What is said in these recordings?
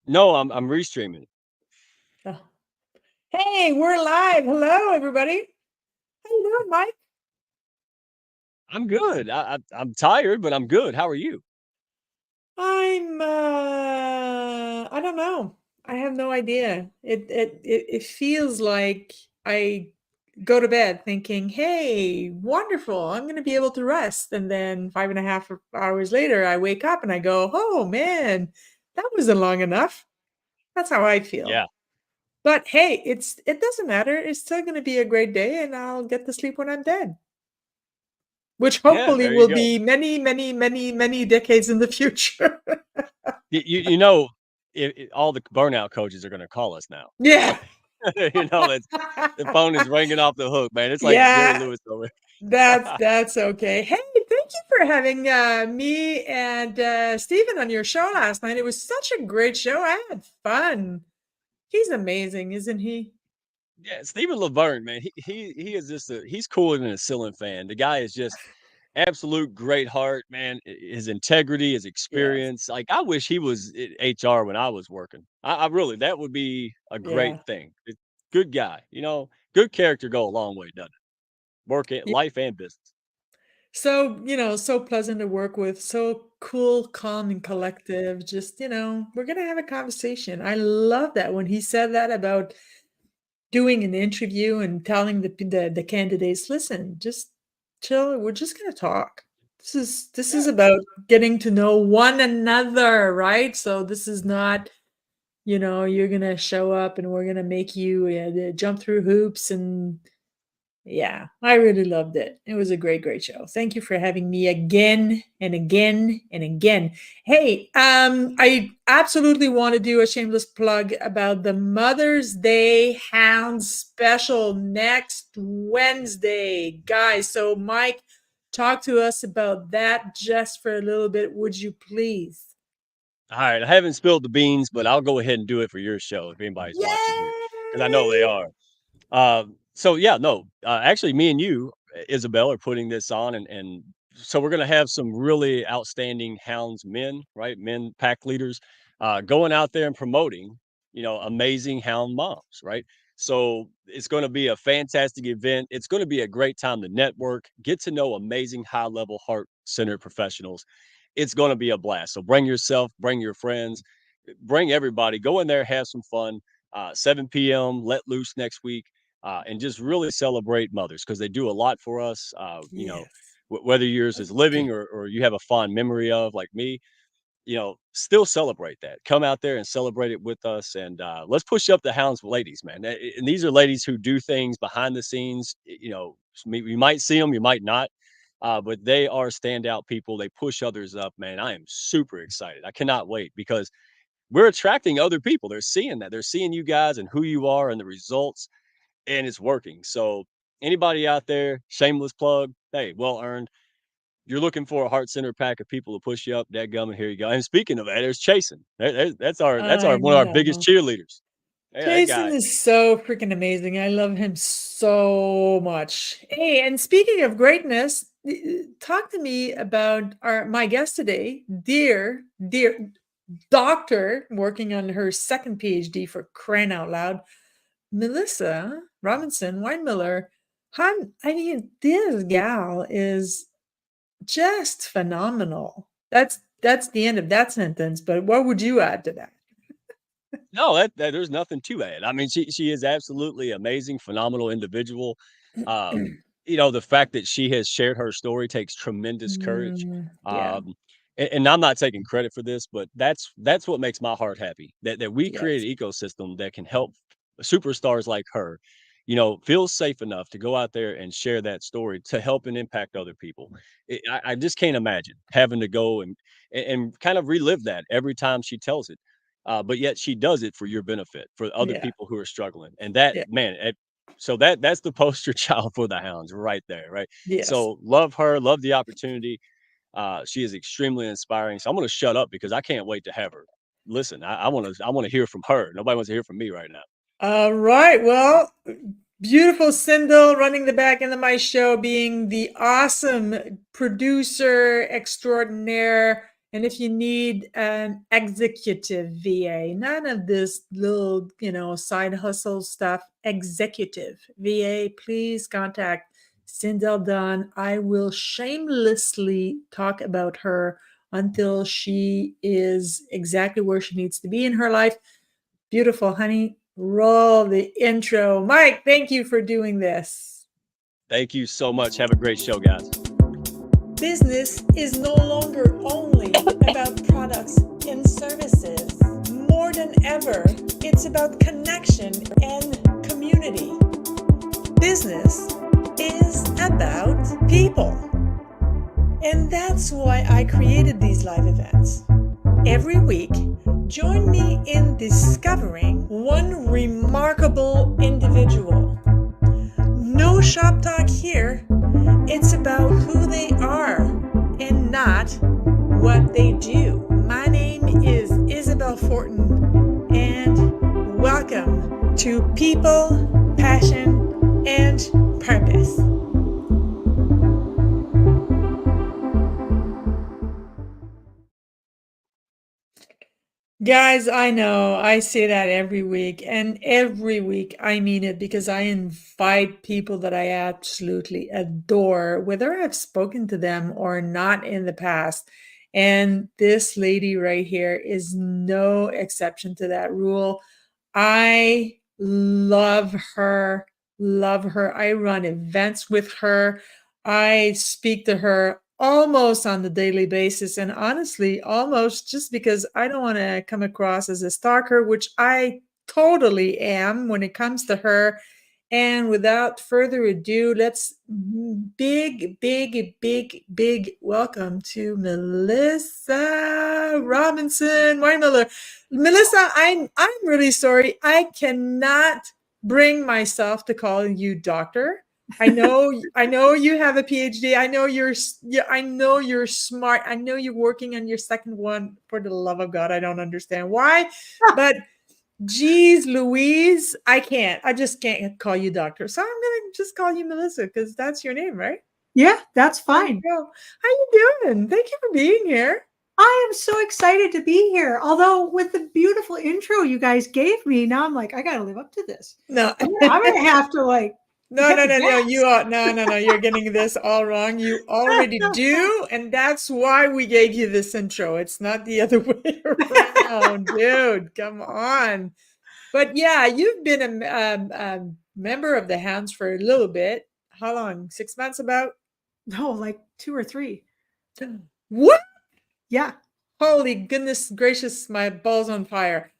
No, I'm restreaming. Oh. Hey, we're live. Hello, everybody. How you doing, Mike? I'm good. I'm tired, but I'm good. How are you? I don't know. I have no idea. It feels like I go to bed thinking, hey, wonderful, I'm going to be able to rest. And then 5.5 hours later, I wake up and I go, oh man, that wasn't long enough. That's how I feel. Yeah. But hey, it doesn't matter. It's still going to be a great day and I'll get to sleep when I'm dead, which Yeah, hopefully there you will go. be many, many, many, many decades in the future. You know, all the burnout coaches are going to call us now. Yeah. That's the phone is ringing off the hook, man. It's like Jerry Yeah, Lewis over. that's okay. Hey, thank you for having me and Stephen on your show last night. It was such a great show. I had fun. He's amazing, isn't he? Yeah, Stephen Laverne, man. He is just he's cooler than a ceiling fan. The guy is just absolute great heart, man. His integrity, his Yes. experience. Like I wish he was in HR when I was working. I really that would be a great Yeah. thing. Good guy, good character go a long way, doesn't it? Work it, Yeah. life and business. So, so pleasant to work with, so cool, calm, and collective. Just, we're going to have a conversation. I love that when he said that about doing an interview and telling the candidates, listen, just chill. We're just gonna talk. This is Yeah. about getting to know one another, right? So this is not, you're gonna show up and we're gonna make you jump through hoops and yeah, I really loved it. It was a great, great show. Thank you for having me again and again and again. Hey, I absolutely want to do a shameless plug about the Mother's Day Hound special next Wednesday, guys. So, Mike, talk to us about that just for a little bit, would you please? All right. I haven't spilled the beans, but I'll go ahead and do it for your show if anybody's watching here, because I know they Yay! are. So yeah, no, actually, me and you, Isabel, are putting this on, and so we're gonna have some really outstanding hounds men, right? Men pack leaders, going out there and promoting, amazing hound moms, right? So it's going to be a fantastic event. It's going to be a great time to network, get to know amazing high level heart centered professionals. It's going to be a blast. So bring yourself, bring your friends, bring everybody. Go in there, have some fun. 7 p.m. Let loose next week, and just really celebrate mothers because they do a lot for us. Yes. Whether yours is living or you have a fond memory of, like me, still celebrate that. Come out there and celebrate it with us, and let's push up the hounds, ladies, man. And these are ladies who do things behind the scenes. You might see them, you might not. But they are standout people. They push others up, man. I am super excited. I cannot wait because we're attracting other people. They're seeing that. They're seeing you guys and who you are and the results, and it's working. So anybody out there, shameless plug, hey, well earned. You're looking for a heart center pack of people to push you up. That gum, and here you go. And speaking of that, there's Chasen. That's our I one of our biggest know. cheerleaders. Yeah, that Jason guy. is so freaking amazing. I love him so much. Hey, and speaking of greatness, talk to me about my guest today, dear doctor, working on her second PhD for crying out loud, Melissa Robinson-Winemiller. I mean, this gal is just phenomenal. That's the end of that sentence. But what would you add to that? No, that there's nothing to add. I mean, she is absolutely amazing, phenomenal individual. The fact that she has shared her story takes tremendous courage. Yeah. Um, and I'm not taking credit for this, but that's what makes my heart happy. That we create Yes. an ecosystem that can help superstars like her, feel safe enough to go out there and share that story to help and impact other people. I just can't imagine having to go and kind of relive that every time she tells it, but yet she does it for your benefit, for other Yeah. people who are struggling. And that, Yeah. man, so that's the poster child for the hounds right there, right? Yes. So love her, love the opportunity. She is extremely inspiring. So I'm going to shut up because I can't wait to have her. Listen, I want to hear from her. Nobody wants to hear from me right now. All right. Well, beautiful Sindel running the back end of my show, being the awesome producer extraordinaire. And if you need an executive VA, none of this little, side hustle stuff, executive VA, please contact Sindel Dunn. I will shamelessly talk about her until she is exactly where she needs to be in her life. Beautiful, honey. Roll the intro. Mike, thank you for doing this. Thank you so much. Have a great show, guys. Business is no longer only about products and services. More than ever, it's about connection and community. Business is about people. And that's why I created these live events. Every week, join me in discovering one remarkable individual. No shop talk here. It's about who they are and not what they do. My name is Isabel Fortin, and welcome to People, Passion, and Purpose. Guys, I know I say that every week, and every week I mean it because I invite people that I absolutely adore, whether I've spoken to them or not in the past. And this lady right here is no exception to that rule. I love her, love her. I run events with her. I speak to her almost on the daily basis, and honestly, almost just because I don't want to come across as a stalker, which I totally am when it comes to her. And without further ado, let's big welcome to Melissa Robinson-Winemiller. Melissa, I'm really sorry. I cannot bring myself to call you doctor. I know you have a PhD. I know you're smart. I know you're working on your second one. For the love of God, I don't understand why, but geez Louise, I can't. I just can't call you doctor. So I'm gonna just call you Melissa because that's your name, right? Yeah, that's fine. How you doing? Thank you for being here. I am so excited to be here. Although with the beautiful intro you guys gave me, now I'm like, I got to live up to this. No, I'm gonna have to No, you are no. You're getting this all wrong. You already do, and that's why we gave you this intro. It's not the other way around, dude. Come on. But yeah, you've been a member of the Hounds for a little bit. How long? 6 months, about? No, like 2 or 3. What? Yeah. Holy goodness gracious, my balls on fire.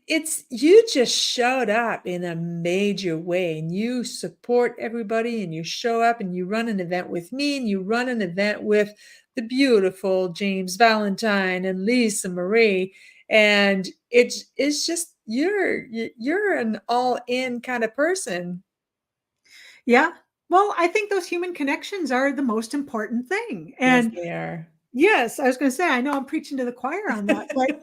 It's you just showed up in a major way, and you support everybody, and you show up, and you run an event with me, and you run an event with the beautiful James Valentine and Lisa Marie, and it's just you're an all-in kind of person. Yeah. Well, I think those human connections are the most important thing. Yes, And they are. yes, I was going to say, I know I'm preaching to the choir on that, but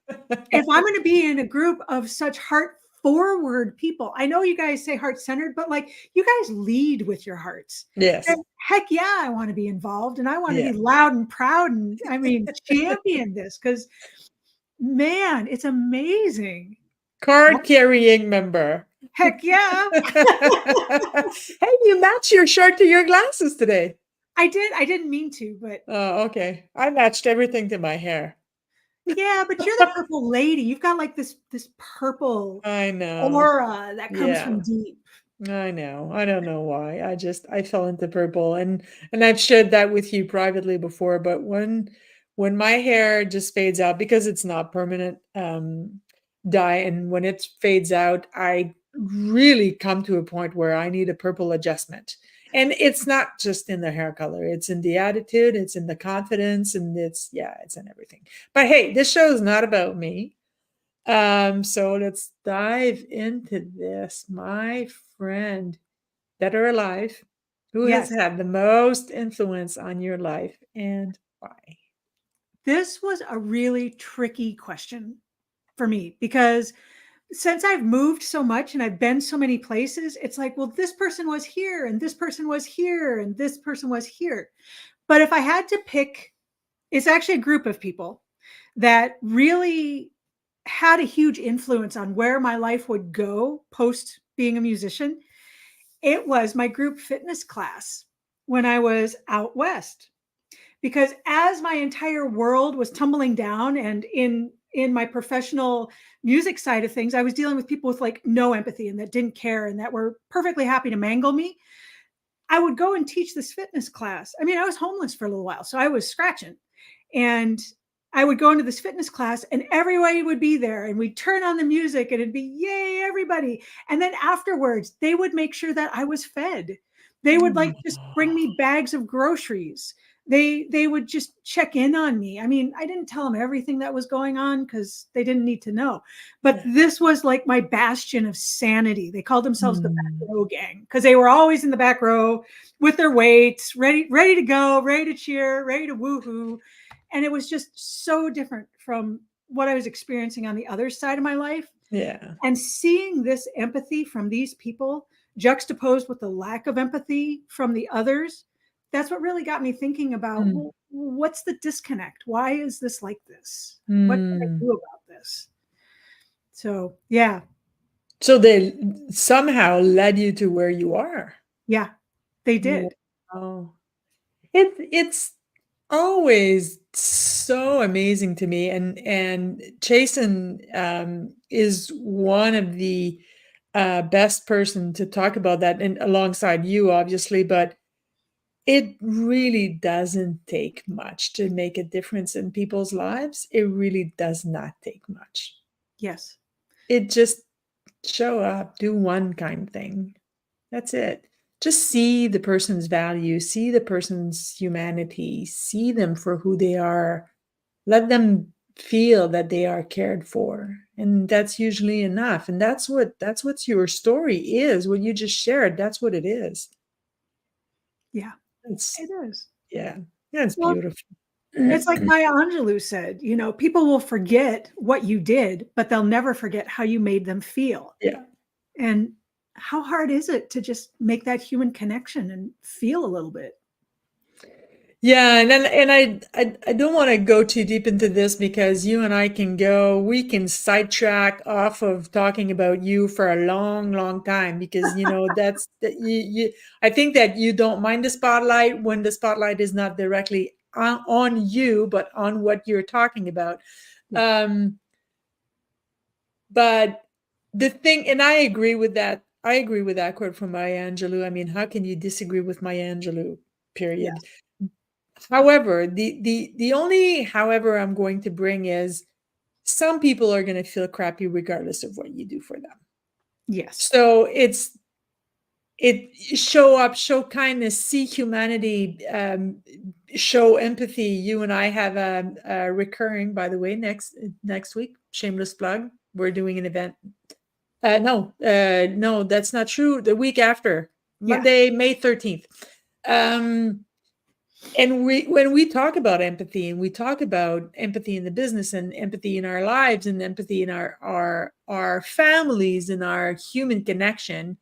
if I'm going to be in a group of such heart forward people, I know you guys say heart centered, but like you guys lead with your hearts. Yes. And heck yeah, I want to be involved and I want to Yeah. be loud and proud and I mean, champion this because man, it's amazing. Card carrying member. Heck yeah. Hey, you match your shirt to your glasses today. I didn't mean to, but Oh, okay. I matched everything to my hair. yeah, but you're the purple lady. You've got like this purple I know. aura that comes from deep. I know. I don't know why. I fell into purple, and I've shared that with you privately before, but when my hair just fades out because it's not permanent dye, and when it fades out, I really come to a point where I need a purple adjustment. And it's not just in the hair color, it's in the attitude, it's in the confidence, and it's in everything. But hey, this show is not about me. So let's dive into this. My friend, dead or alive, who has had the most influence on your life and why? This was a really tricky question for me because since I've moved so much and I've been so many places, it's like, well, this person was here and this person was here and this person was here. But if I had to pick, it's actually a group of people that really had a huge influence on where my life would go post being a musician. It was my group fitness class when I was out west. Because as my entire world was tumbling down, and in my professional music side of things, I was dealing with people with like no empathy and that didn't care and that were perfectly happy to mangle me. I would go and teach this fitness class. I mean, I was homeless for a little while, so I was scratching. And I would go into this fitness class and everybody would be there and we'd turn on the music and it'd be, yay, everybody. And then afterwards, they would make sure that I was fed. They would like just bring me bags of groceries. They would just check in on me. I mean, I didn't tell them everything that was going on because they didn't need to know. But this was like my bastion of sanity. They called themselves the back row gang because they were always in the back row with their weights, ready to go, ready to cheer, ready to woohoo. And it was just so different from what I was experiencing on the other side of my life. Yeah. And seeing this empathy from these people juxtaposed with the lack of empathy from the others, that's what really got me thinking about well, what's the disconnect? Why is this like this? What can I do about this? So, yeah. So they somehow led you to where you are. Yeah, they did. Oh, it's always so amazing to me, and Jason is one of the best person to talk about that, and alongside you, obviously, but it really doesn't take much to make a difference in people's lives. It really does not take much. Yes. It just show up, do one kind thing. That's it. Just see the person's value, see the person's humanity, see them for who they are. Let them feel that they are cared for. And that's usually enough. And that's what your story is. What you just shared, that's what it is. Yeah, it is. Yeah. That's Well, beautiful. it's like Maya Angelou said, you know, people will forget what you did, but they'll never forget how you made them feel. Yeah. And how hard is it to just make that human connection and feel a little bit? Yeah, and I don't want to go too deep into this because you and I we can sidetrack off of talking about you for a long, long time because you know that's that you I think that you don't mind the spotlight when the spotlight is not directly on you but on what you're talking about. But the thing, and I agree with that. I agree with that quote from Maya Angelou. I mean, how can you disagree with Maya Angelou? Period. Yes. However, the only however I'm going to bring is some people are going to feel crappy regardless of what you do for them. Yes. So show up, show kindness, see humanity, show empathy. You and I have a recurring, by the way, next week. Shameless plug. We're doing an event. No, that's not true. The week after, Monday, May 13th. And when we talk about empathy and we talk about empathy in the business and empathy in our lives and empathy in our families and our human connection,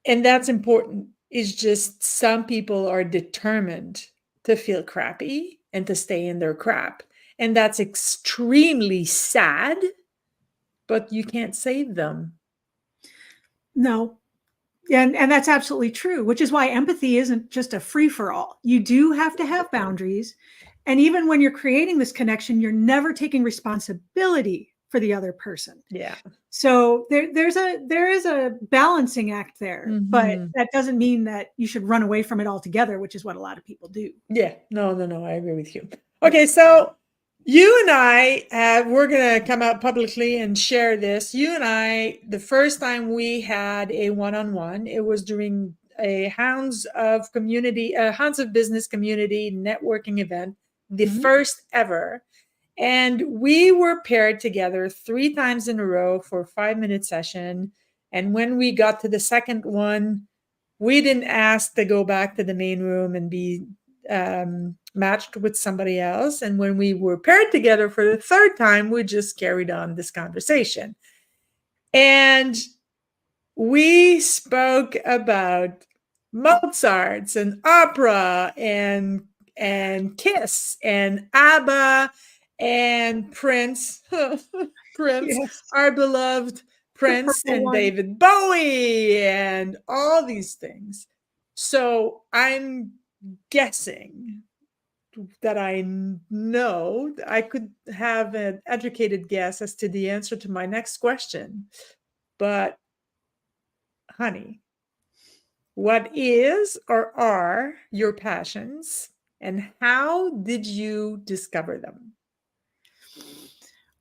and that's important, is just some people are determined to feel crappy and to stay in their crap. And that's extremely sad, but you can't save them. No. And that's absolutely true, which is why empathy isn't just a free for all. You do have to have boundaries. And even when you're creating this connection, you're never taking responsibility for the other person. Yeah. So there is a balancing act there, but that doesn't mean that you should run away from it altogether, which is what a lot of people do. Yeah. No, I agree with you. Okay. So you and I, we're going to come out publicly and share this. You and I, the first time we had a one-on-one, it was during a Hounds of Business community networking event, the first ever. And we were paired together 3 times in a row for a 5-minute session. And when we got to the second one, we didn't ask to go back to the main room and be matched with somebody else. And when we were paired together for the third time, we just carried on this conversation. And we spoke about Mozart's and opera and Kiss and ABBA and Prince, Prince, Yes. our beloved The Prince purple and one. David Bowie and all these things. So I'm guessing that I know I could have an educated guess as to the answer to my next question. But honey, what is or are your passions and how did you discover them?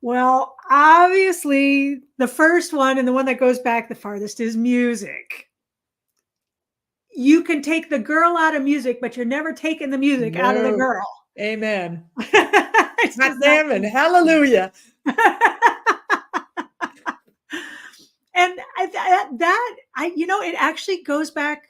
Well, obviously, the first one and the one that goes back the farthest is music. You can take the girl out of music, but you're never taking the music out of the No. girl. Amen. It's Hot just not damn and hallelujah. and it actually goes back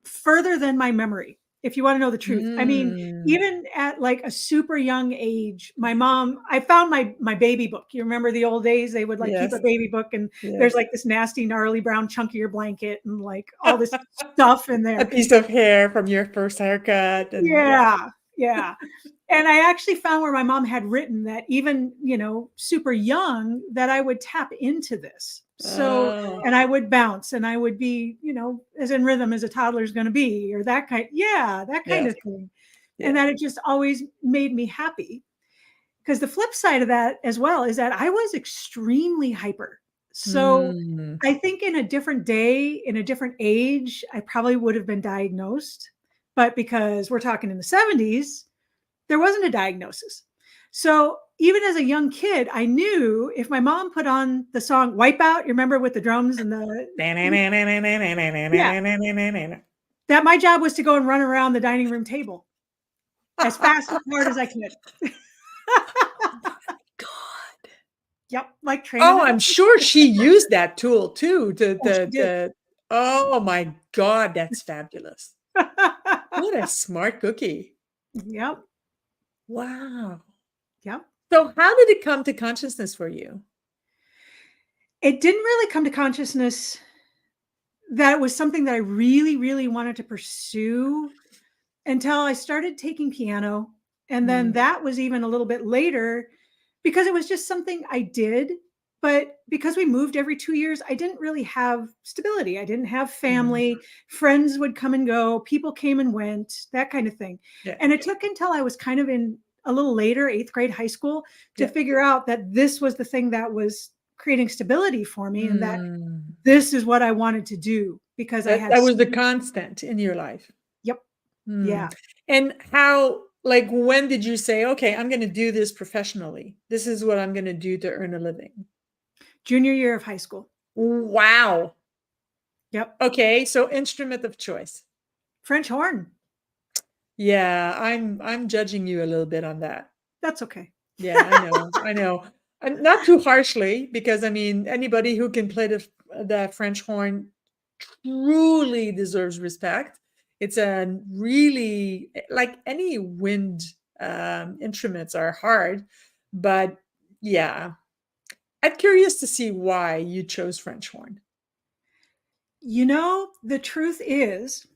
further than my memory, if you want to know the truth. I mean, Mm. even at like a super young age, my mom, I found my baby book. You remember the old days? They would like keep Yes. a baby book, and there's Yes. like this nasty, gnarly brown chunkier blanket and like all this stuff in A there. piece of hair from your first haircut. And Yeah, yeah. And I actually found where my mom had written that even, super young, that I would tap into this. So, Oh, and I would bounce and I would be, as in rhythm as a toddler is going to be, or that kind yes. of thing. Yeah. And that it just always made me happy. Because the flip side of that as well is that I was extremely hyper. So Mm. I think in a different day, in a different age, I probably would have been diagnosed. But because we're talking in the 70s, there wasn't a diagnosis. So even as a young kid, I knew if my mom put on the song Wipeout, you remember with the drums and yeah, that my job was to go and run around the dining room table as fast and hard as I could. God. Yep, like training Oh, a I'm dog. sure she used that tool too. Oh, she did. Oh my God, that's fabulous. What a smart cookie. Yep, Wow. yep. So how did it come to consciousness for you? It didn't really come to consciousness that it was something that I really, really wanted to pursue until I started taking piano. And then Mm, that was even a little bit later because it was just something I did. But because we moved every 2 years, I didn't really have stability. I didn't have mm, family. Friends would come and go. People came and went, that kind of thing. yeah, And it took until I was kind of in a little later, 8th grade, high school, to yeah. figure out that this was the thing that was creating stability for me and that Mm. this is what I wanted to do because I That had, that was the constant in your life. yep, yeah. Mm. And how, like, when did you say, okay, I'm going to do this professionally? This is what I'm going to do to earn a living. Junior year of high school. Wow. Yep. Okay, so instrument of choice. French horn. Yeah, I'm judging you a little bit on that. That's okay. Yeah, I know. I know. And not too harshly, because I mean, anybody who can play the French horn truly deserves respect. It's a really, like any wind instruments are hard, but yeah, I'm curious to see why you chose French horn. The truth is,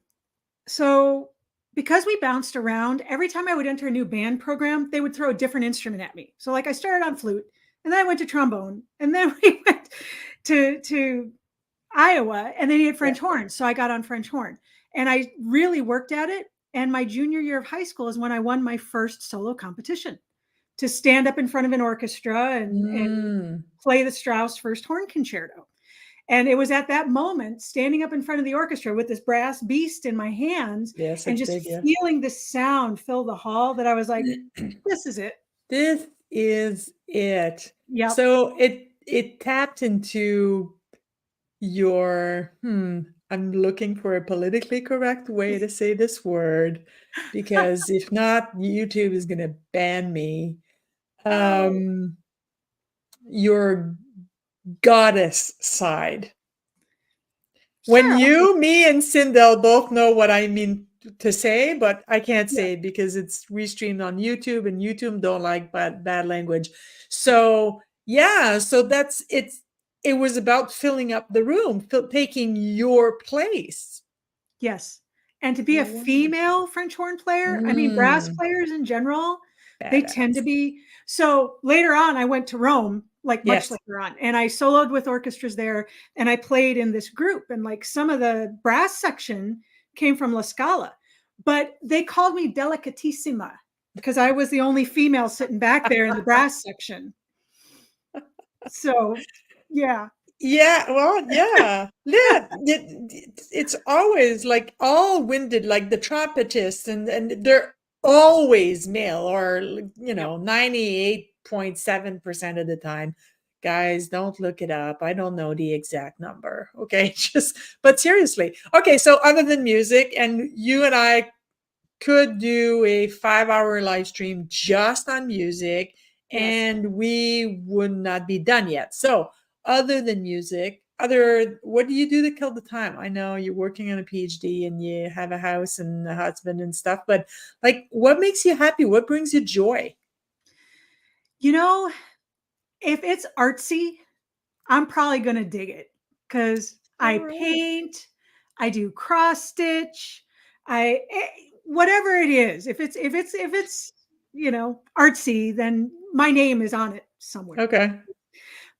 so because we bounced around, every time I would enter a new band program, they would throw a different instrument at me. So like I started on flute, and then I went to trombone, and then we went to Iowa, and they needed Yeah. French horn. So I got on French horn, and I really worked at it. And my junior year of high school is when I won my first solo competition to stand up in front of an orchestra and Mm. play the Strauss First Horn Concerto. And it was at that moment, standing up in front of the orchestra with this brass beast in my hands Yes, and it's just big. Yeah. feeling the sound fill the hall, that I was like, this is it. This is it. Yep. So it tapped into your I'm looking for a politically correct way to say this word, because if not, YouTube is gonna ban me. Oh, Um, your goddess side. When sure. me and Sindel both know what I mean to say, but I can't Yeah. say it because it's restreamed on YouTube, and YouTube don't like bad language. So yeah, so it was about filling up the room, taking your place. Yes. And to be a female French horn player, I mean, brass players in general, they tend to Badass. be. So later on, I went to Rome, like much Yes. later on, and I soloed with orchestras there, and I played in this group, and like some of the brass section came from La Scala, but they called me delicatissima because I was the only female sitting back there in the brass section. So, yeah. Yeah, well, yeah. Yeah, it's always like all winded, like the trumpetists, and they're always male, or Yep. 98.7% of the time. Guys, don't look it up. I don't know the exact number. Okay, but seriously. Okay, so other than music, and you and I could do a 5-hour live stream just on music, Yes. and we would not be done yet. So, other than music, what do you do to kill the time? I know you're working on a PhD and you have a house and a husband and stuff, but like, what makes you happy? What brings you joy? You know, if it's artsy, I'm probably going to dig it because All I right. paint, I do cross stitch, whatever it is. If it's artsy, then my name is on it somewhere. Okay.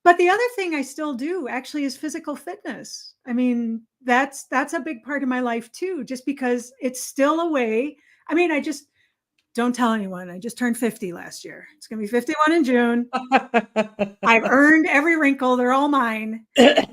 But the other thing I still do actually is physical fitness. I mean, that's a big part of my life too, just because it's still a way. I mean, I just don't tell anyone. I just turned 50 last year. It's going to be 51 in June. I've earned every wrinkle. They're all mine. But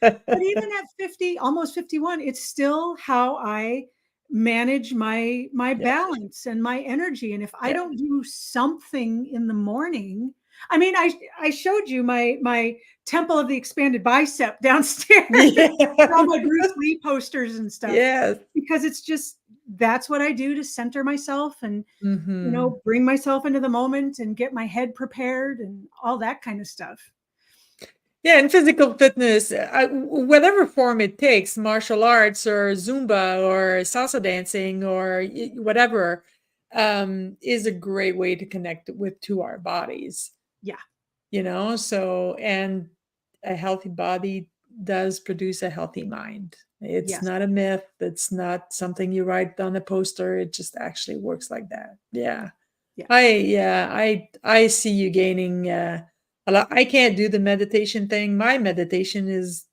even at 50, almost 51, it's still how I manage my balance and my energy. And if I don't do something in the morning, I mean, I showed you my Temple of the Expanded Bicep downstairs, all my Bruce Lee posters and stuff. Yes. Because it's just, that's what I do to center myself and Mm-hmm. bring myself into the moment and get my head prepared and all that kind of stuff. Yeah, and physical fitness, whatever form it takes, martial arts or Zumba or salsa dancing or whatever, is a great way to connect to our bodies. Yeah. So, and a healthy body does produce a healthy mind. It's Yes. not a myth. It's not something you write on a poster. It just actually works like that. Yeah. I see you gaining a lot. I can't do the meditation thing. My meditation is,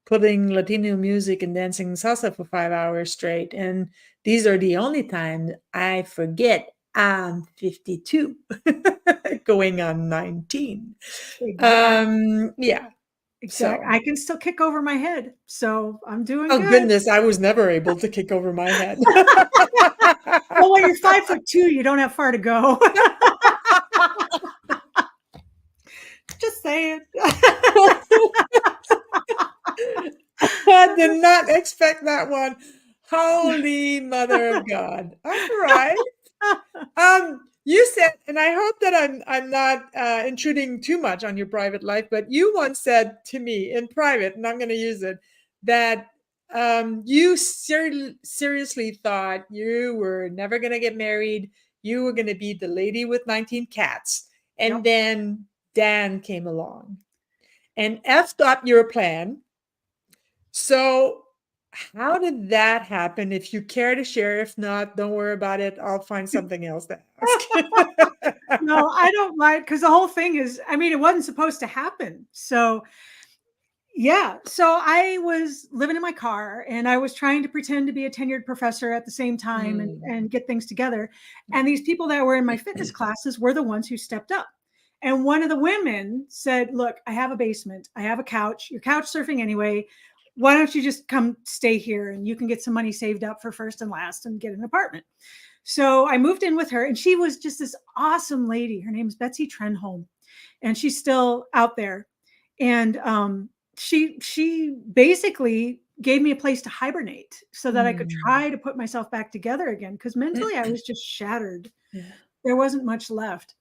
putting Latino music and dancing salsa for 5 hours straight. And these are the only times I forget I'm 52, going on 19. Yeah. Exactly. I can still kick over my head, so I'm doing Oh good. goodness, I was never able to kick over my head. Well, when you're 5'2", you don't have far to go. Just saying. I did not expect that one. Holy Mother of God! All right. You said, and I hope that I'm not intruding too much on your private life, but you once said to me in private, and I'm going to use it, that you seriously thought you were never going to get married. You were going to be the lady with 19 cats, and Yep. then Dan came along and effed up your plan. So, how did that happen? If you care to share, if not, don't worry about it. I'll find something else to ask. No, I don't mind, because the whole thing is, I mean, it wasn't supposed to happen. So yeah, so I was living in my car and I was trying to pretend to be a tenured professor at the same time and get things together. And these people that were in my fitness classes were the ones who stepped up. And one of the women said, "Look, I have a basement. I have a couch. You're couch surfing anyway. Why don't you just come stay here and you can get some money saved up for first and last and get an apartment?" So I moved in with her, and she was just this awesome lady. Her name is Betsy Trenholm, and she's still out there. And she basically gave me a place to hibernate so that I could try to put myself back together again, because mentally I was just shattered. Yeah. There wasn't much left.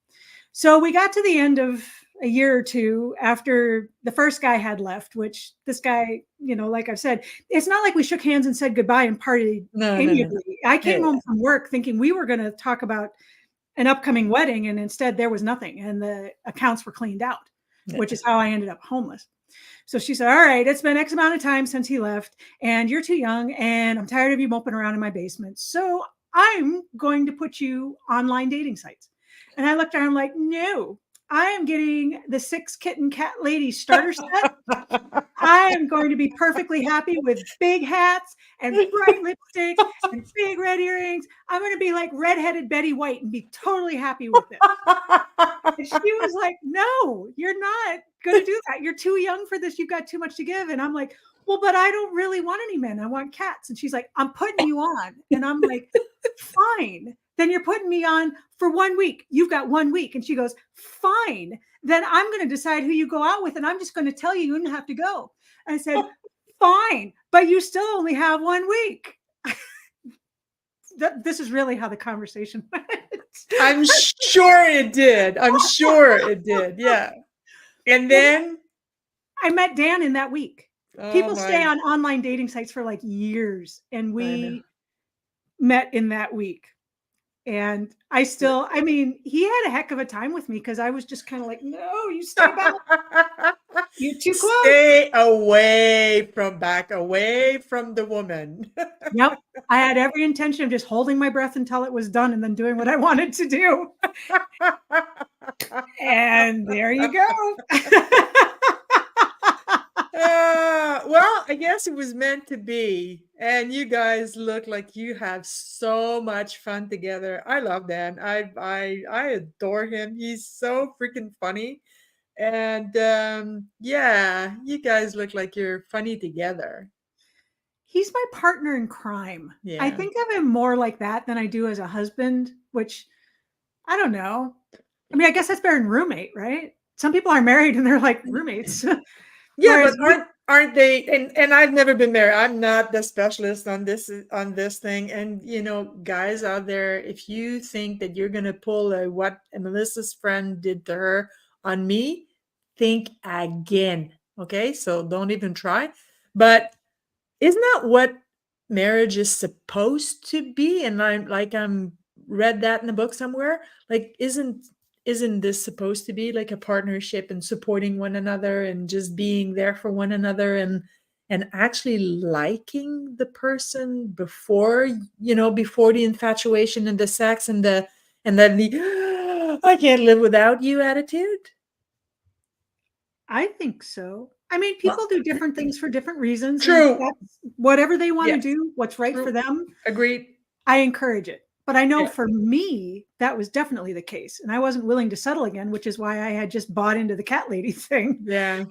So we got to the end of a year or two after the first guy had left, which this guy, like I've said, it's not like we shook hands and said goodbye and partied amiably. I came home from work thinking we were going to talk about an upcoming wedding, and instead there was nothing, and the accounts were cleaned out, which is how I ended up homeless. So she said, all right, it's been X amount of time since he left, and you're too young, and I'm tired of you moping around in my basement. So I'm going to put you online dating sites. And I looked at her, I'm like, no, I am getting the 6 Kitten Cat Lady starter set. I am going to be perfectly happy with big hats and bright lipstick and big red earrings. I'm going to be like redheaded Betty White and be totally happy with it. And she was like, no, you're not going to do that. You're too young for this. You've got too much to give. And I'm like, well, but I don't really want any men. I want cats. And she's like, I'm putting you on. And I'm like, fine. Then you're putting me on for 1 week. You've got 1 week. And she goes, fine. Then I'm going to decide who you go out with. And I'm just going to tell you don't have to go. I said, fine, but you still only have 1 week. This is really how the conversation went. I'm sure it did. I'm sure it did. Yeah. And then I met Dan in that week. oh People my- stay on online dating sites for like years, and we met in that week. And I mean, he had a heck of a time with me because I was just kind of like, no, you stay back. You're too close. Stay away from the woman. Yep. I had every intention of just holding my breath until it was done and then doing what I wanted to do. And there you go. Well, I guess it was meant to be. And you guys look like you have so much fun together. I love Dan. I adore him. He's so freaking funny. And yeah, you guys look like you're funny together. He's my partner in crime. Yeah. I think of him more like that than I do as a husband, which I don't know. I mean, I guess that's better than roommate, right? Some people are married and they're like roommates. Yeah, Whereas but aren't they? And I've never been there. I'm not the specialist on this thing. And you know, guys out there, if you think that you're gonna pull what Melissa's friend did to her on me, think again. Okay, so don't even try. But isn't that what marriage is supposed to be? And I'm read that in a book somewhere. Like, isn't this supposed to be like a partnership and supporting one another and just being there for one another and actually liking the person before the infatuation and the sex and then the I can't live without you attitude? I think so. I mean, people do different things for different reasons. True. That's whatever they want Yes. to do, what's right True. for them, Agreed. I encourage it. But I know Yeah. for me, that was definitely the case. And I wasn't willing to settle again, which is why I had just bought into the cat lady thing. Yeah.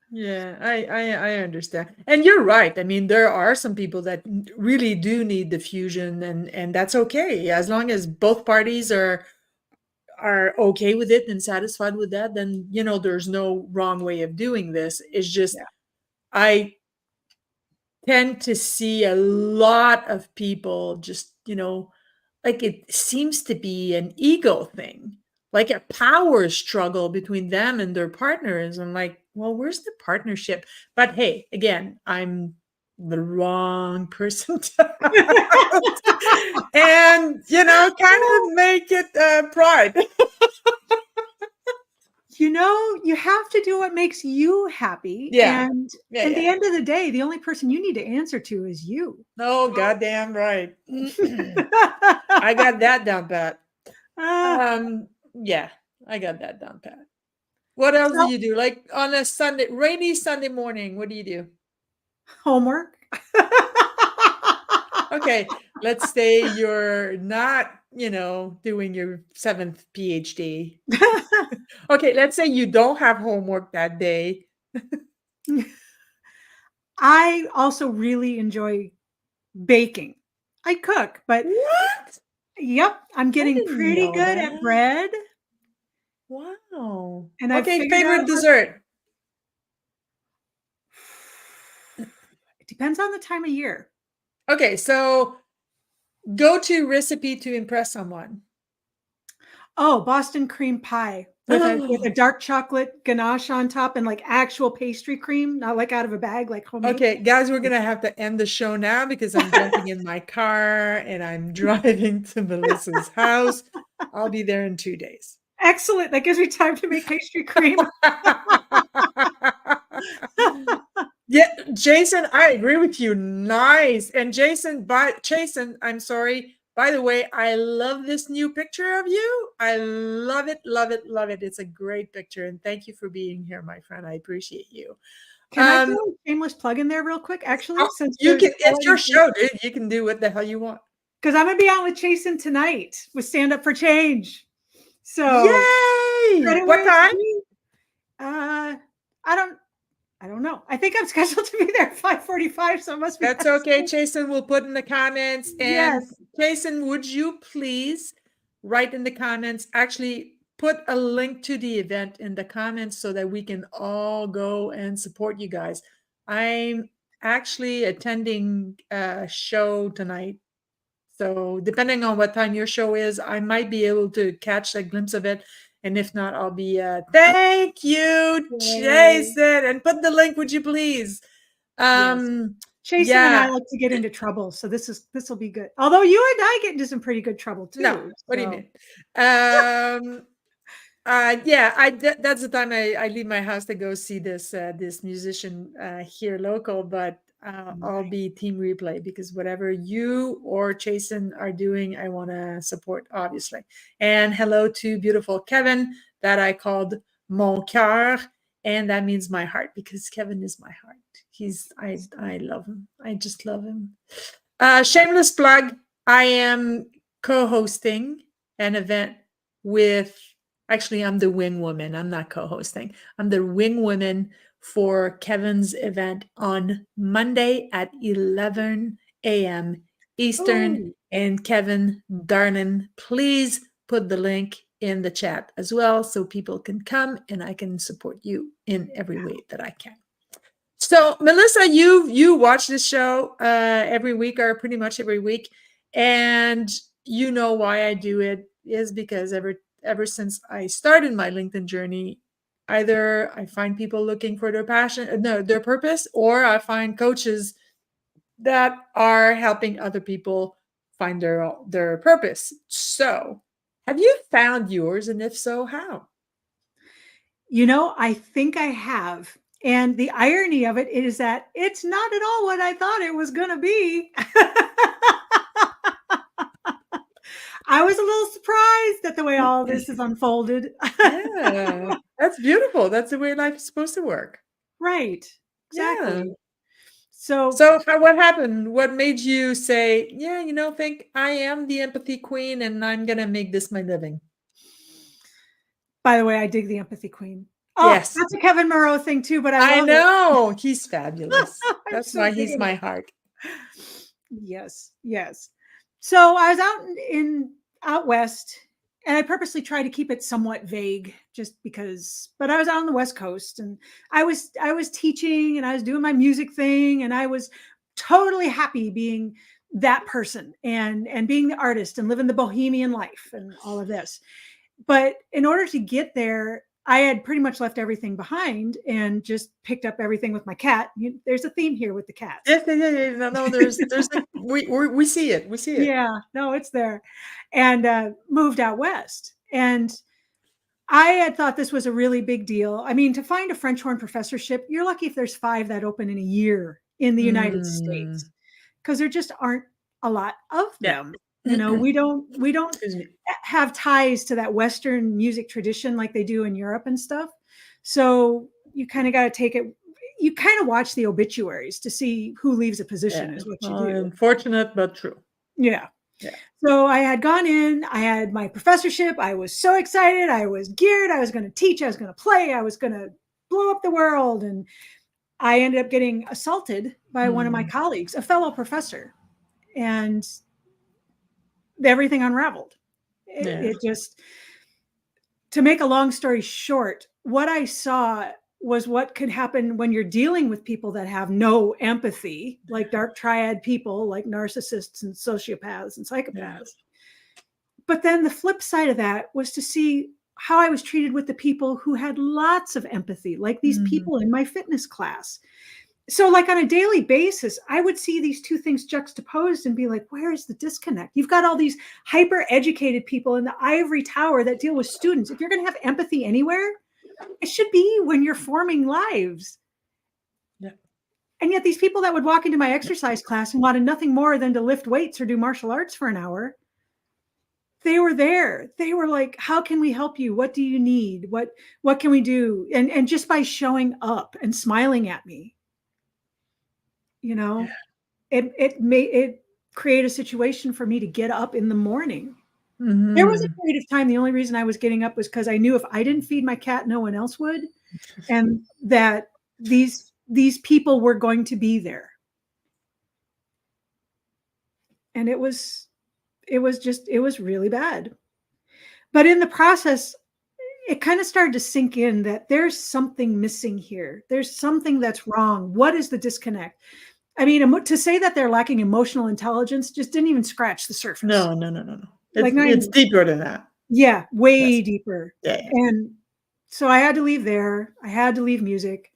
Yeah, I understand. And you're right. I mean, there are some people that really do need the fusion and that's okay. As long as both parties are okay with it and satisfied with that, then there's no wrong way of doing this. It's just I tend to see a lot of people just, like it seems to be an ego thing, like a power struggle between them and their partners. I'm like, well, where's the partnership? But hey, again, I'm the wrong person to and, kind of make it pride. You have to do what makes you happy. Yeah. And Yeah, at the end of the day, the only person you need to answer to is you. Oh, goddamn right. I got that down pat. Yeah, I got that down pat. What else do you do? Like on a rainy Sunday morning, what do you do? Homework. Okay, let's say you're not, doing your 7th PhD. Okay, let's say you don't have homework that day. I also really enjoy baking. I cook, but What? yep, I'm getting didn't pretty know good that. at bread. Wow. And I've okay, figured out favorite how- dessert. It depends on the time of year. Okay, so go-to recipe to impress someone. Oh, Boston cream pie with a dark chocolate ganache on top and like actual pastry cream, not like out of a bag, like homemade. Okay, guys, we're gonna have to end the show now because I'm jumping in my car and I'm driving to Melissa's house. I'll be there in 2 days. Excellent. That gives me time to make pastry cream. Yeah, Jason, I agree with you. Nice. And Jason, I'm sorry. By the way, I love this new picture of you. I love it, love it, love it. It's a great picture. And thank you for being here, my friend. I appreciate you. Can I throw a shameless plug in there real quick? Actually, since You can, it's your show, dude. You can do what the hell you want. Because I'm gonna be on with Jason tonight with Stand Up for Change. So yay! What time? I don't know. I think I'm scheduled to be there at 5:45, so it must be. That's okay, Jason. We'll put in the comments. And Yes. Jason, would you please write in the comments, actually put a link to the event in the comments so that we can all go and support you guys. I'm actually attending a show tonight. So depending on what time your show is, I might be able to catch a glimpse of it. And if not, I'll be, thank you, Jason. And put the link, would you please? Jason and I like to get into trouble. So this will be good. Although you and I get into some pretty good trouble too. No, what do you mean? That's the time I leave my house to go see this musician here local, but I'll be team replay because whatever you or Jason are doing, I want to support, obviously. And hello to beautiful Kevin that I called mon cœur, and that means my heart because Kevin is my heart. I love him. I just love him. Shameless plug. I am co-hosting an event with, actually, I'm the wing woman. I'm not co-hosting. I'm the wing woman for Kevin's event on Monday at 11 a.m. Eastern. Ooh. And Kevin, darling, please put the link in the chat as well so people can come and I can support you in every way that I can. So, Melissa, you watch this show every week or pretty much every week, and you know why I do it is because ever since I started my LinkedIn journey, either I find people looking for their purpose, or I find coaches that are helping other people find their purpose. So, have you found yours, and if so, how? You know, I think I have. And the irony of it is that it's not at all what I thought it was going to be. I was a little surprised at the way all this is unfolded. Yeah, that's beautiful. That's the way life is supposed to work. Right. Exactly. Yeah. So what happened? What made you say, yeah, think I am the empathy queen and I'm going to make this my living? By the way, I dig the empathy queen. Oh, yes. That's a Kevin Moreau thing too, but I know. He's fabulous. That's why he's my heart. Yes. So I was out west, and I purposely tried to keep it somewhat vague just because, but I was out on the West Coast and I was teaching and I was doing my music thing and I was totally happy being that person and being the artist and living the bohemian life and all of this. But in order to get there, I had pretty much left everything behind and just picked up everything with my cat. There's a theme here with the cats. Yeah. No, there's we see it. We see it. Yeah, no, it's there. And moved out west. And I had thought this was a really big deal. I mean, to find a French horn professorship, you're lucky if there's 5 that open in a year in the United States, because there just aren't a lot of them. Yeah. We don't have ties to that Western music tradition like they do in Europe and stuff. So you kind of got to take it. You kind of watch the obituaries to see who leaves a position is what you do. Unfortunate, but true. Yeah. So I had gone in, I had my professorship. I was so excited. I was geared. I was going to teach. I was going to play. I was going to blow up the world. And I ended up getting assaulted by one of my colleagues, a fellow professor. And everything unraveled. It just, to make a long story short, what I saw was what could happen when you're dealing with people that have no empathy, like dark triad people, like narcissists and sociopaths and psychopaths. Yeah. But then the flip side of that was to see how I was treated with the people who had lots of empathy, like these people in my fitness class. So like on a daily basis, I would see these two things juxtaposed and be like, where is the disconnect? You've got all these hyper educated people in the ivory tower that deal with students. If you're going to have empathy anywhere, it should be when you're forming lives. And yet these people that would walk into my exercise class and wanted nothing more than to lift weights or do martial arts for an hour, they were there. They were like, how can we help you? What do you need? What can we do? And just by showing up and smiling at me, you know, it create a situation for me to get up in the morning. Mm-hmm. There was a period of time, the only reason I was getting up was because I knew if I didn't feed my cat, no one else would. And that these people were going to be there. And it was really bad. But in the process, it kind of started to sink in that there's something missing here. There's something that's wrong. What is the disconnect? I mean, to say that they're lacking emotional intelligence just didn't even scratch the surface. No. Like It's deeper than that. Yeah, way deeper. Yeah. And so I had to leave there. I had to leave music.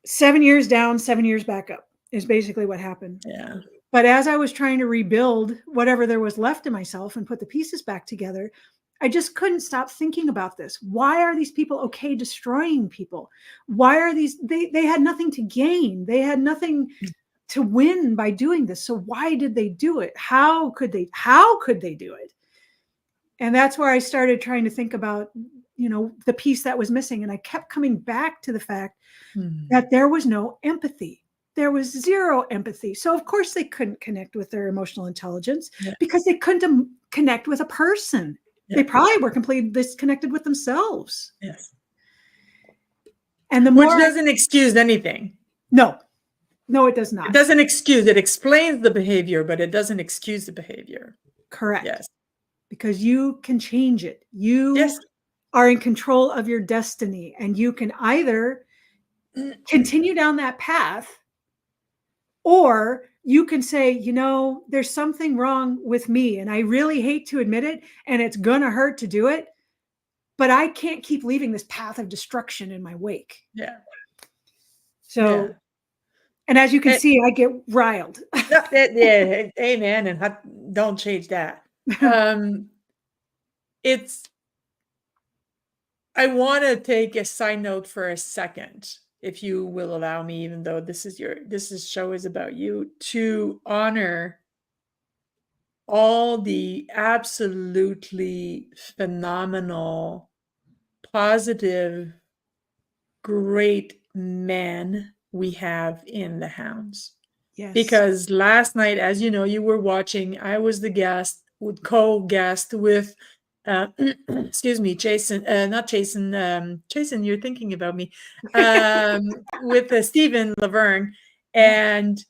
7 years down, 7 years back up is basically what happened. Yeah. But as I was trying to rebuild whatever there was left of myself and put the pieces back together, I just couldn't stop thinking about this. Why are these people okay destroying people? Why are they had nothing to gain. They had nothing to win by doing this. So why did they do it? How could they do it? And that's where I started trying to think about, the piece that was missing. And I kept coming back to the fact that there was no empathy. There was zero empathy. So of course they couldn't connect with their emotional intelligence because they couldn't connect with a person. Yeah. They probably were completely disconnected with themselves. Yes. And which doesn't excuse anything. No, it does not. It doesn't excuse. It explains the behavior, but it doesn't excuse the behavior. Correct. Yes. Because you can change it. You are in control of your destiny, and you can either continue down that path, or you can say, there's something wrong with me, and I really hate to admit it, and it's gonna hurt to do it, but I can't keep leaving this path of destruction in my wake. Yeah. So, and as you can see, I get riled. Yeah, amen, and don't change that. I want to take a side note for a second, if you will allow me, even though this show is about you, to honor all the absolutely phenomenal, positive, great men we have in the Hounds. Yes. Because last night, as you know, you were watching, I was the co-guest with excuse me, Jason, not Jason, Jason, you're thinking about me, with Stephen Laverne. And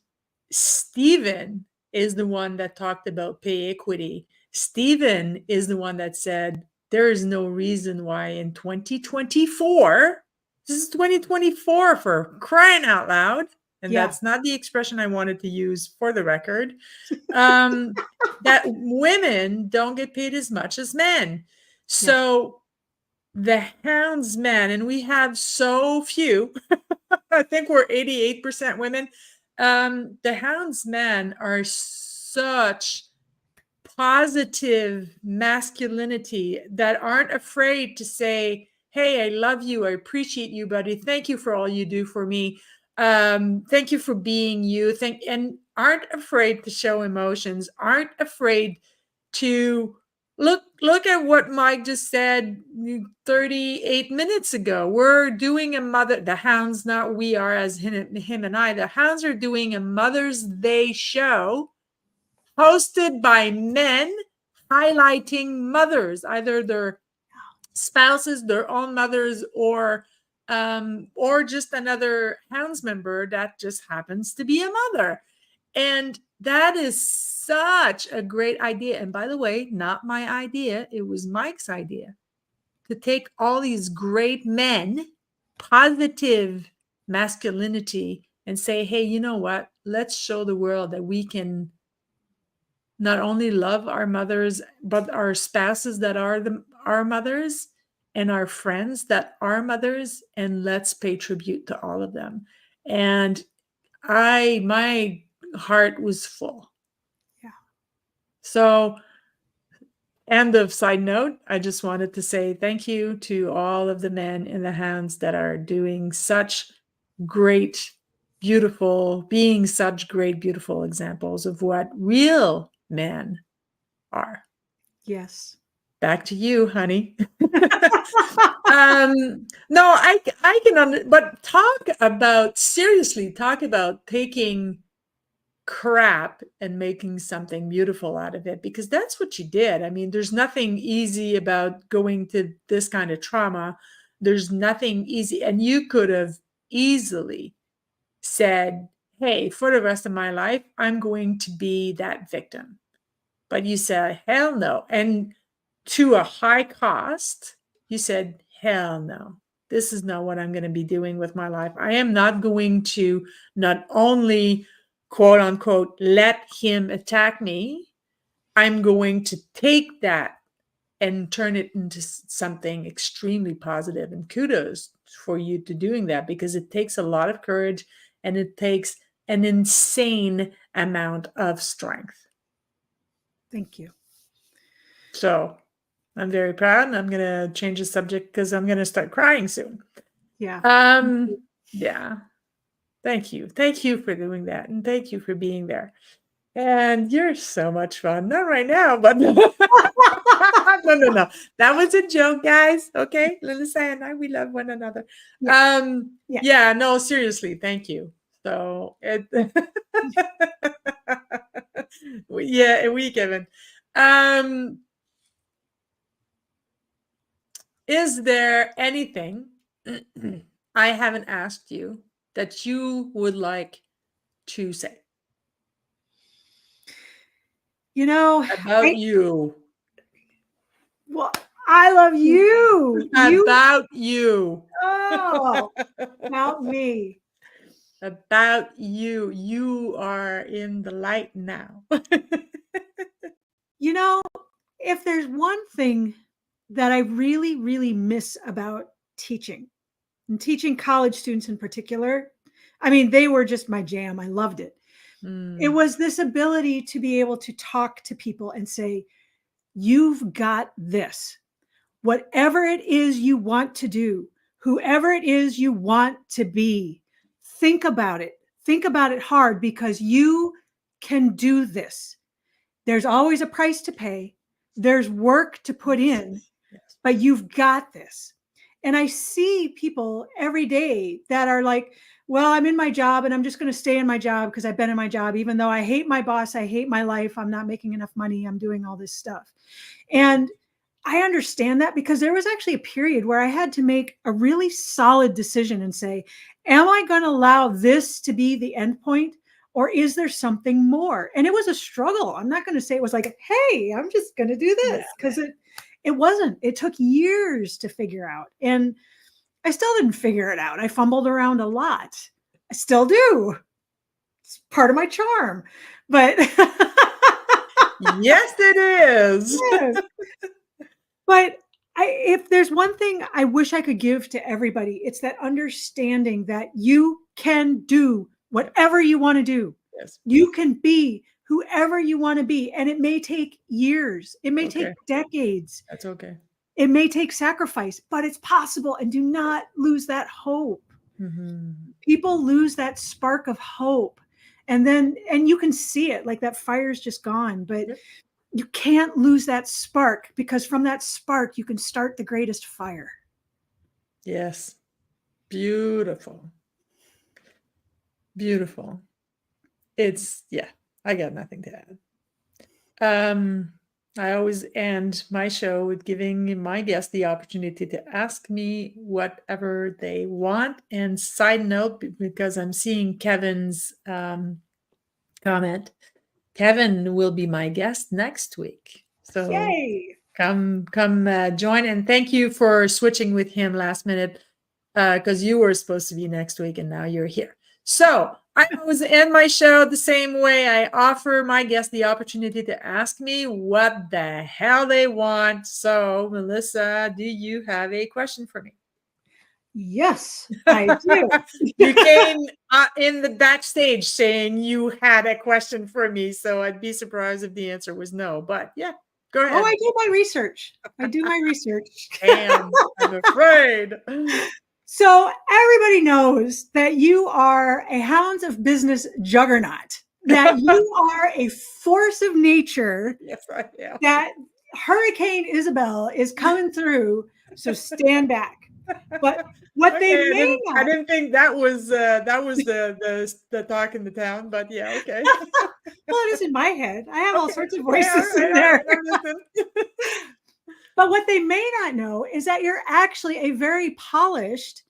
Stephen is the one that talked about pay equity. Stephen is the one that said, there is no reason why in 2024, this is 2024 for crying out loud. And that's not the expression I wanted to use, for the record, that women don't get paid as much as men. So the Hounds men, and we have so few, I think we're 88% women. The Hounds men are such positive masculinity that aren't afraid to say, hey, I love you. I appreciate you, buddy. Thank you for all you do for me. Thank you for being you. And aren't afraid to show emotions, aren't afraid to look at what Mike just said 38 minutes ago. We're doing the Hounds, not we are, as him and I, the Hounds are doing a Mother's Day show hosted by men highlighting mothers, either their spouses, their own mothers, or just another Hounds member that just happens to be a mother. And that is such a great idea. And by the way, not my idea. It was Mike's idea to take all these great men, positive masculinity, and say, hey, you know what? Let's show the world that we can not only love our mothers, but our spouses that are our mothers, and our friends that are mothers, and let's pay tribute to all of them. And my heart was full. Yeah. So, end of side note, I just wanted to say thank you to all of the men in the Hounds that are doing such great, beautiful, being such great, beautiful examples of what real men are. Yes. Back to you, honey. No, I can, but talk about taking crap and making something beautiful out of it, because that's what you did. I mean, there's nothing easy about going to this kind of trauma. There's nothing easy. And you could have easily said, hey, for the rest of my life, I'm going to be that victim. But you said, hell no. And to a high cost, you said, hell no. This is not what I'm going to be doing with my life. I am not going to not only, quote unquote, let him attack me. I'm going to take that and turn it into something extremely positive. And kudos for you to doing that, because it takes a lot of courage and it takes an insane amount of strength. Thank you. So I'm very proud, and I'm going to change the subject because I'm going to start crying soon. Yeah. Yeah. Thank you. Thank you for doing that. And thank you for being there. And you're so much fun. Not right now, but no. That was a joke, guys. Okay. Melissa and I, we love one another. Yeah, no, seriously. Thank you. So we given. Is there anything I haven't asked you that you would like to say? About you. Well, I love you. About you. Oh, about me. About you. You are in the light now. If there's one thing that I really, really miss about teaching, and teaching college students in particular, I mean, they were just my jam. I loved it. It was this ability to be able to talk to people and say, you've got this. Whatever it is you want to do, whoever it is you want to be, think about it. Think about it hard, because you can do this. There's always a price to pay. There's work to put in, but you've got this. And I see people every day that are like, well, I'm in my job and I'm just going to stay in my job because I've been in my job, even though I hate my boss, I hate my life, I'm not making enough money, I'm doing all this stuff. And I understand that, because there was actually a period where I had to make a really solid decision and say, am I going to allow this to be the end point? Or is there something more? And it was a struggle. I'm not going to say it was like, hey, I'm just going to do this, because it wasn't. It took years to figure out. And I still didn't figure it out. I fumbled around a lot. I still do. It's part of my charm. But yes, it is. Yes. But if there's one thing I wish I could give to everybody, it's that understanding that you can do whatever you want to do. Yes. You can be whoever you want to be. And it may take years. It may take decades. That's okay. It may take sacrifice, but it's possible. And do not lose that hope. Mm-hmm. People lose that spark of hope. And you can see it, like that fire's just gone. But you can't lose that spark, because from that spark, you can start the greatest fire. Yes. Beautiful. Beautiful. I got nothing to add. I always end my show with giving my guests the opportunity to ask me whatever they want. And side note, because I'm seeing Kevin's comment, Kevin will be my guest next week. So yay! Come join. And thank you for switching with him last minute, because you were supposed to be next week and now you're here. So I always end my show the same way. I offer my guests the opportunity to ask me what the hell they want. So Melissa, do you have a question for me? Yes, I do. You came in the backstage saying you had a question for me. So I'd be surprised if the answer was no, but yeah, go ahead. Oh, I do my research. Damn, I'm afraid. So everybody knows that you are a hounds of business juggernaut, that you are a force of nature, Yes, I am. that Hurricane Isabel is coming through. So stand back. But what they Okay, may I not, didn't think that was the talk in the town, but yeah, okay. well, it is in my head. I have all Okay, sorts of okay, all voices in right, there. I'm listening. But what they may not know is that you're actually a very polished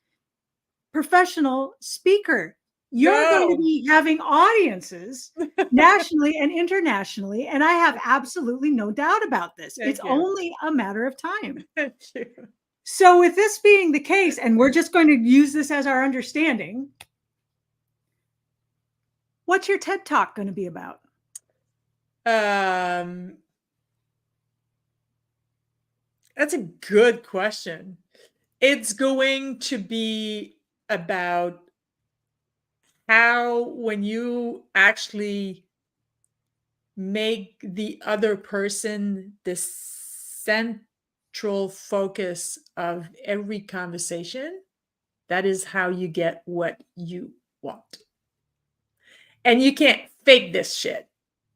professional speaker. You're going to No. be having audiences nationally and internationally. And I have absolutely no doubt about this. It's Thank you. only a matter of time. Thank you. So, with this being the case, and we're just going to use this as our understanding, what's your TED Talk going to be about? That's a good question. It's going to be about how, when you actually make the other person the central focus of every conversation, that is how you get what you want. And you can't fake this shit.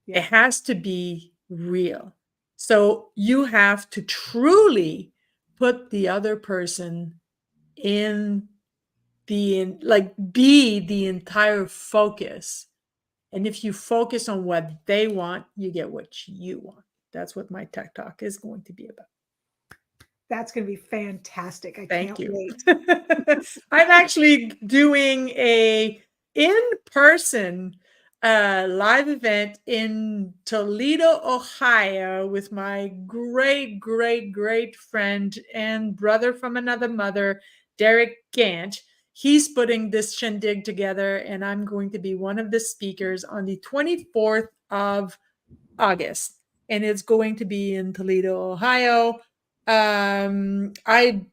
Yeah. It has to be real. So you have to truly put the other person in be the entire focus. And if you focus on what they want, you get what you want. That's what my tech talk is going to be about. That's going to be fantastic. I Thank can't you. wait. I'm actually doing a in-person live event in Toledo, Ohio with my great, great, great friend and brother from another mother, Derek Gant. He's putting this shindig together, and I'm going to be one of the speakers on the 24th of August, and it's going to be in Toledo, Ohio. I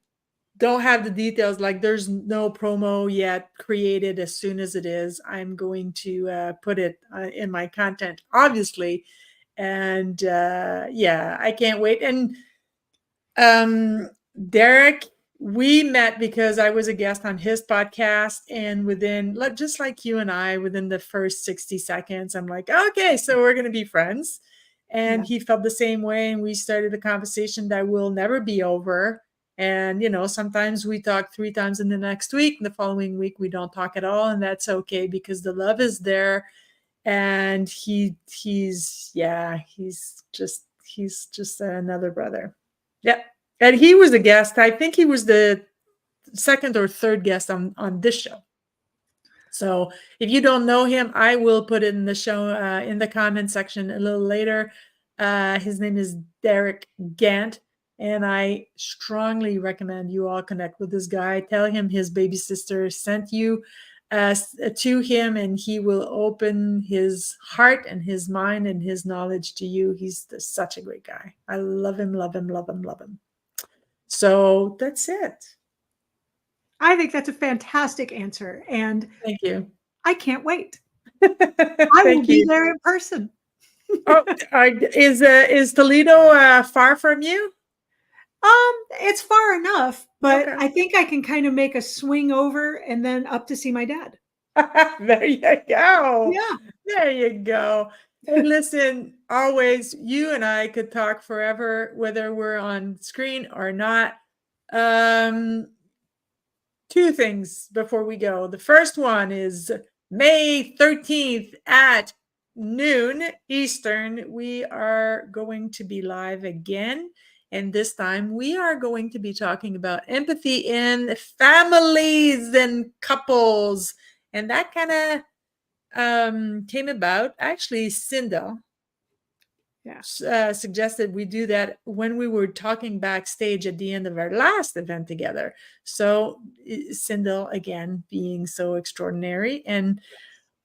don't have the details, like there's no promo yet created. As soon as it is, I'm going to put it in my content, obviously. And yeah, I can't wait. And Derek, we met because I was a guest on his podcast, and within, just like you and I, within the first 60 seconds, I'm like, okay, so we're going to be friends. And Yeah. he felt the same way, and we started a conversation that will never be over. And sometimes we talk 3 times in the next week, and the following week we don't talk at all, and that's okay because the love is there. And he's just another brother. Yeah. And he was a guest. I think he was the second or third guest on this show. So if you don't know him, I will put it in the show, in the comment section a little later. His name is Derek Gant, and I strongly recommend you all connect with this guy. Tell him his baby sister sent you to him, and he will open his heart and his mind and his knowledge to you. He's such a great guy. I love him, love him, love him, love him. So that's it. I think that's a fantastic answer. And Thank you. I can't wait. I will be there in person. Oh, is Toledo far from you? It's far enough, but Okay. I think I can kind of make a swing over and then up to see my dad. There you go. Yeah. There you go. Hey, listen, always, you and I could talk forever, whether we're on screen or not. 2 things before we go. The first one is May 13th at noon Eastern. We are going to be live again. And this time we are going to be talking about empathy in families and couples. And that kind of came about. Actually, Cinda suggested we do that when we were talking backstage at the end of our last event together. So Cinda, again, being so extraordinary. And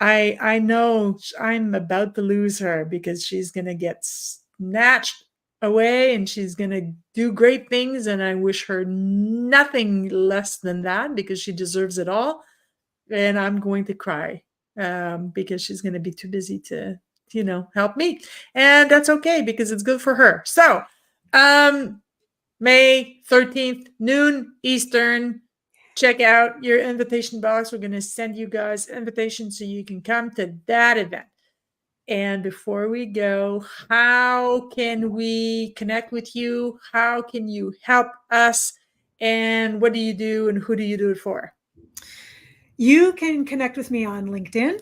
I know I'm about to lose her because she's going to get snatched away and she's going to do great things. And I wish her nothing less than that because she deserves it all. And I'm going to cry because she's going to be too busy to, help me. And that's okay because it's good for her. So May 13th, noon Eastern. check out your invitation box. We're going to send you guys invitations so you can come to that event. And before we go, how can we connect with you? How can you help us? And what do you do and who do you do it for? You can connect with me on LinkedIn.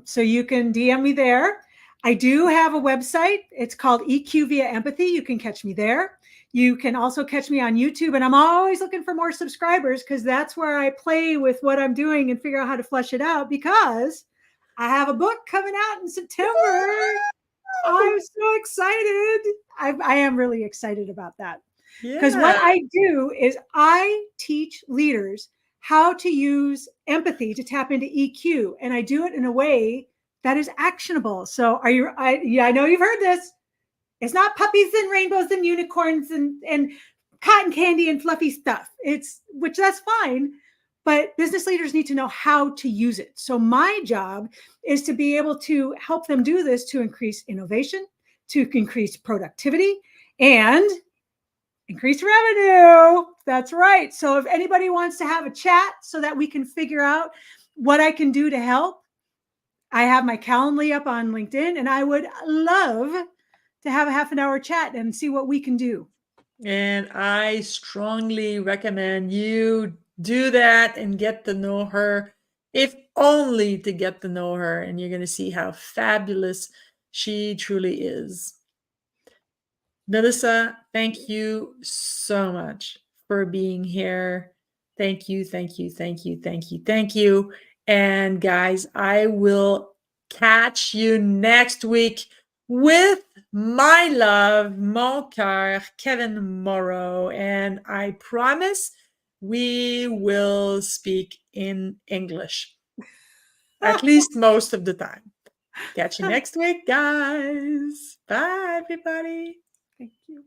So you can DM me there. I do have a website. It's called EQ Via Empathy. You can catch me there. You can also catch me on YouTube. And I'm always looking for more subscribers because that's where I play with what I'm doing and figure out how to flesh it out, because I have a book coming out in September. I'm so excited. I am really excited about that. Because what I do is I teach leaders how to use empathy to tap into EQ. And I do it in a way that is actionable. So I know you've heard this. It's not puppies and rainbows and unicorns and cotton candy and fluffy stuff. Which that's fine. But business leaders need to know how to use it. So my job is to be able to help them do this to increase innovation, to increase productivity, and increase revenue. That's right. So if anybody wants to have a chat so that we can figure out what I can do to help, I have my Calendly up on LinkedIn, and I would love to have a half an hour chat and see what we can do. And I strongly recommend you do that and get to know her, if only to get to know her. And you're going to see how fabulous she truly is. Melissa, thank you so much for being here. Thank you, thank you, thank you, thank you, thank you. And guys, I will catch you next week with my love, mon cœur, Kevin Morrow. And I promise we will speak in English, at least most of the time. Catch you next week, guys. Bye, everybody. Thank you.